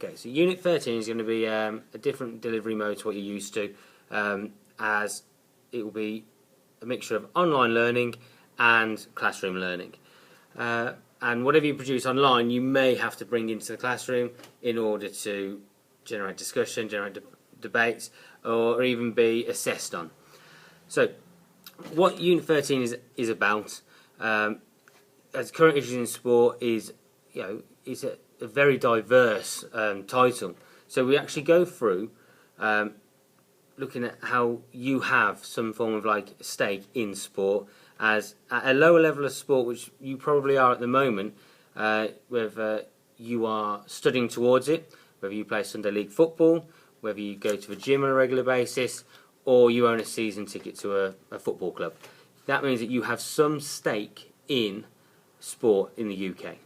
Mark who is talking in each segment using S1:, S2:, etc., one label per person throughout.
S1: Okay, so Unit 13 is going to be a different delivery mode to what you're used to, as it will be a mixture of online learning and classroom learning. And whatever you produce online, you may have to bring into the classroom in order to generate discussion, generate debates, or even be assessed on. So, what Unit 13 is about, as current issues in sport, is is a very diverse title. So we actually go through looking at how you have some form of like stake in sport, as at a lower level of sport, which you probably are at the moment, whether you are studying towards it, whether you play Sunday League football, whether you go to the gym on a regular basis, or you own a season ticket to a football club. That means that you have some stake in sport in the UK.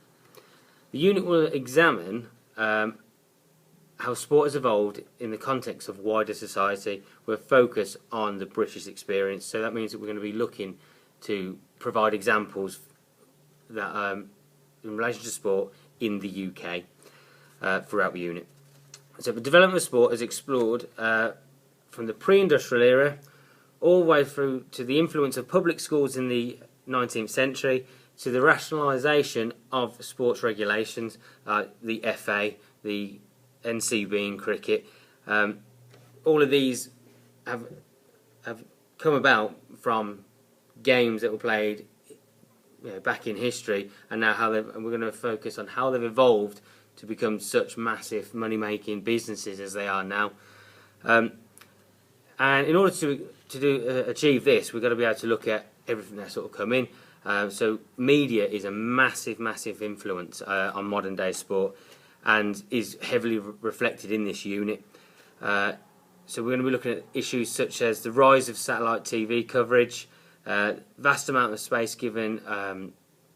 S1: The unit will examine how sport has evolved in the context of wider society with a focus on the British experience. So that means that we're going to be looking to provide examples that in relation to sport in the UK throughout the unit. So the development of sport is explored from the pre-industrial era all the way through to the influence of public schools in the 19th century, to the rationalisation of sports regulations, the FA, the NCB in cricket. All of these have come about from games that were played back in history, and now and we're going to focus on how they've evolved to become such massive money-making businesses as they are now. And in order to achieve this, we've got to be able to look at everything that's sort of come in. So media is a massive influence on modern day sport, and is heavily reflected in this unit. So we're going to be looking at issues such as the rise of satellite TV coverage, vast amount of space given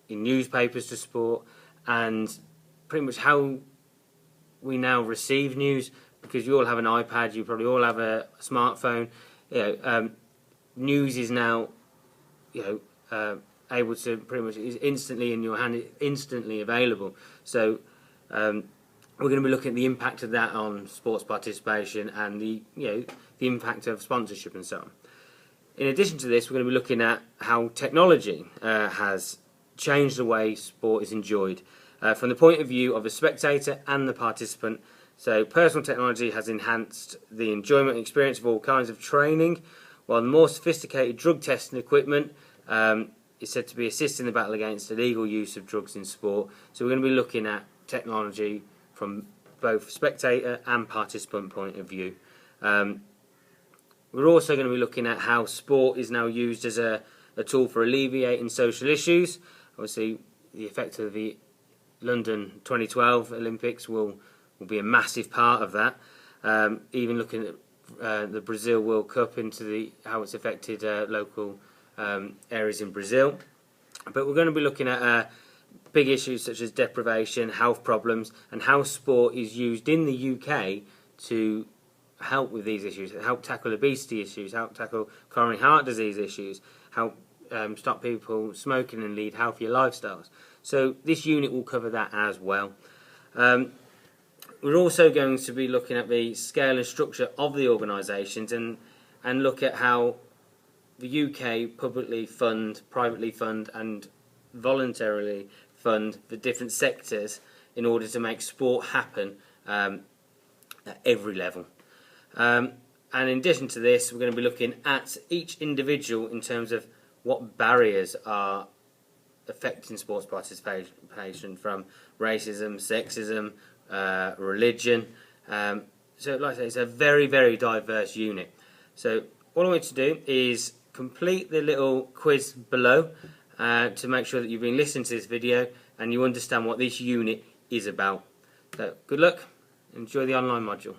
S1: in newspapers to sport, and pretty much how we now receive news, because you all have an iPad, you probably all have a smartphone. News is now able to pretty much is instantly in your hand, instantly available. So we're going to be looking at the impact of that on sports participation and the impact of sponsorship and so on. In addition to this, we're going to be looking at how technology has changed the way sport is enjoyed from the point of view of the spectator and the participant. So personal technology has enhanced the enjoyment and experience of all kinds of training, while the more sophisticated drug testing equipment is said to be assisting the battle against illegal use of drugs in sport. So we're going to be looking at technology from both spectator and participant point of view. We're also going to be looking at how sport is now used as a tool for alleviating social issues. Obviously, the effect of the London 2012 Olympics will be a massive part of that. Even looking at the Brazil World Cup into how it's affected local areas in Brazil. But we're going to be looking at big issues such as deprivation, health problems, and how sport is used in the UK to help with these issues, help tackle obesity issues, help tackle coronary heart disease issues, help stop people smoking and lead healthier lifestyles. So this unit will cover that as well. We're also going to be looking at the scale and structure of the organisations and look at how the UK publicly fund, privately fund and voluntarily fund the different sectors in order to make sport happen at every level. And in addition to this, we're going to be looking at each individual in terms of what barriers are affecting sports participation, from racism, sexism, religion. So like I say, it's a very diverse unit. So all I want you to do is complete the little quiz below to make sure that you've been listening to this video and you understand what this unit is about. So good luck, enjoy the online module.